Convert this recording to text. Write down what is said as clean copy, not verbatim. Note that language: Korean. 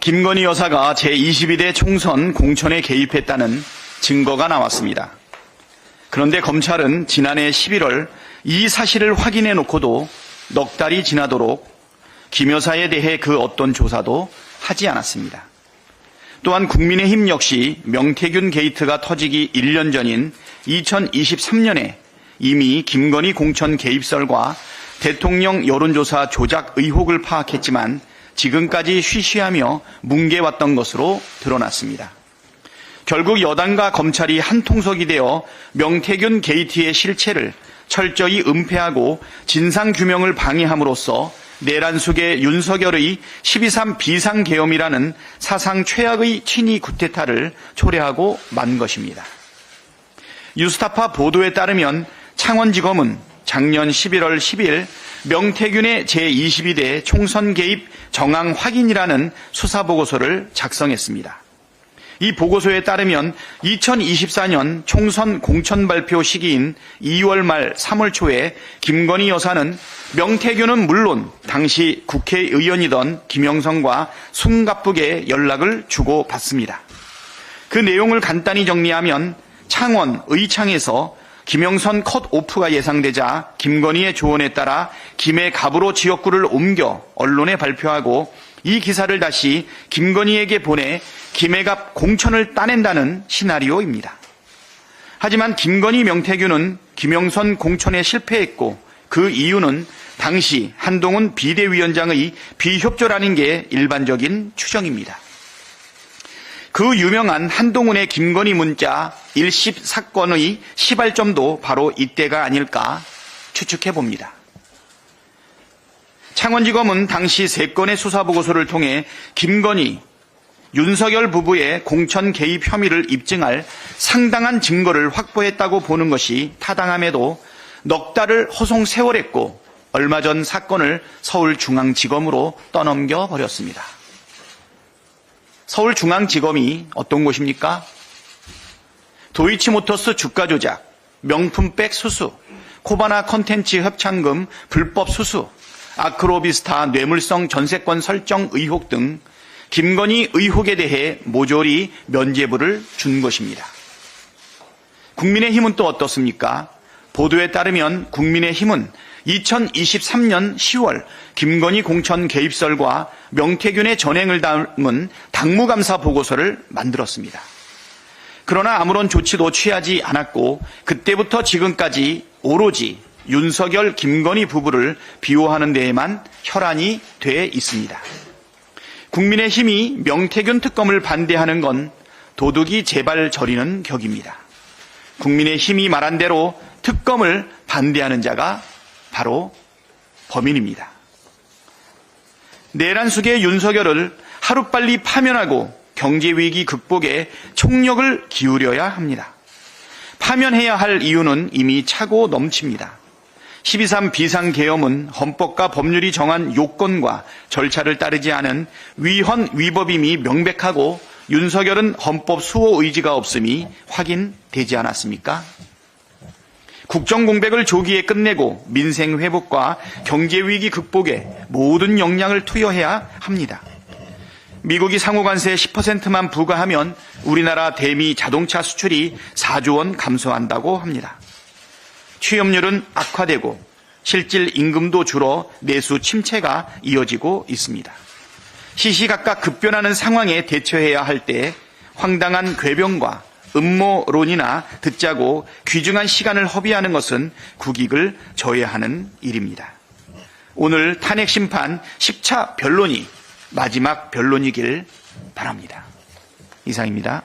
김건희 여사가 제22대 총선 공천에 개입했다는 증거가 나왔습니다. 그런데 검찰은 지난해 11월 이 사실을 확인해 놓고도 넉 달이 지나도록 김 여사에 대해 그 어떤 조사도 하지 않았습니다. 또한 국민의힘 역시 명태균 게이트가 터지기 1년 전인 2023년에 이미 김건희 공천 개입설과 대통령 여론조사 조작 의혹을 파악했지만 지금까지 쉬쉬하며 뭉개왔던 것으로 드러났습니다. 결국 여당과 검찰이 한 통속이 되어 명태균 게이트의 실체를 철저히 은폐하고 진상규명을 방해함으로써 내란 속의 윤석열의 12.3 비상계엄이라는 사상 최악의 친위 구테타를 초래하고 만 것입니다. 뉴스타파 보도에 따르면 창원지검은 작년 11월 10일 명태균의 제22대 총선 개입 정황 확인이라는 수사보고서를 작성했습니다. 이 보고서에 따르면 2024년 총선 공천 발표 시기인 2월 말 3월 초에 김건희 여사는 명태균은 물론 당시 국회의원이던 김영선과 숨가쁘게 연락을 주고받습니다. 그 내용을 간단히 정리하면 창원 의창에서 김영선 컷오프가 예상되자 김건희의 조언에 따라 김해 갑으로 지역구를 옮겨 언론에 발표하고 이 기사를 다시 김건희에게 보내 김해갑 공천을 따낸다는 시나리오입니다. 하지만 김건희 명태균은 김영선 공천에 실패했고 그 이유는 당시 한동훈 비대위원장의 비협조라는 게 일반적인 추정입니다. 그 유명한 한동훈의 김건희 문자 일십 사건의 시발점도 바로 이때가 아닐까 추측해 봅니다. 창원지검은 당시 3건의 수사보고서를 통해 김건희, 윤석열 부부의 공천 개입 혐의를 입증할 상당한 증거를 확보했다고 보는 것이 타당함에도 넉 달을 허송 세월했고 얼마 전 사건을 서울중앙지검으로 떠넘겨 버렸습니다. 서울중앙지검이 어떤 곳입니까? 도이치모터스 주가 조작, 명품백 수수, 코바나 컨텐츠 협찬금 불법 수수, 아크로비스타 뇌물성 전세권 설정 의혹 등 김건희 의혹에 대해 모조리 면죄부를 준 것입니다. 국민의힘은 또 어떻습니까? 보도에 따르면 국민의힘은 2023년 10월 김건희 공천 개입설과 명태균의 전행을 담은 당무감사 보고서를 만들었습니다. 그러나 아무런 조치도 취하지 않았고 그때부터 지금까지 오로지 윤석열, 김건희 부부를 비호하는 데에만 혈안이 돼 있습니다. 국민의힘이 명태균 특검을 반대하는 건 도둑이 제발 저리는 격입니다. 국민의힘이 말한 대로 특검을 반대하는 자가 바로 범인입니다. 내란 속의 윤석열을 하루빨리 파면하고 경제위기 극복에 총력을 기울여야 합니다. 파면해야 할 이유는 이미 차고 넘칩니다. 12.3 비상계엄은 헌법과 법률이 정한 요건과 절차를 따르지 않은 위헌 위법임이 명백하고 윤석열은 헌법 수호 의지가 없음이 확인되지 않았습니까? 국정공백을 조기에 끝내고 민생 회복과 경제위기 극복에 모든 역량을 투여해야 합니다. 미국이 상호관세 10%만 부과하면 우리나라 대미 자동차 수출이 4조 원 감소한다고 합니다. 취업률은 악화되고 실질 임금도 줄어 내수 침체가 이어지고 있습니다. 시시각각 급변하는 상황에 대처해야 할 때 황당한 궤변과 음모론이나 듣자고 귀중한 시간을 허비하는 것은 국익을 져야 하는 일입니다. 오늘 탄핵심판 10차 변론이 마지막 변론이길 바랍니다. 이상입니다.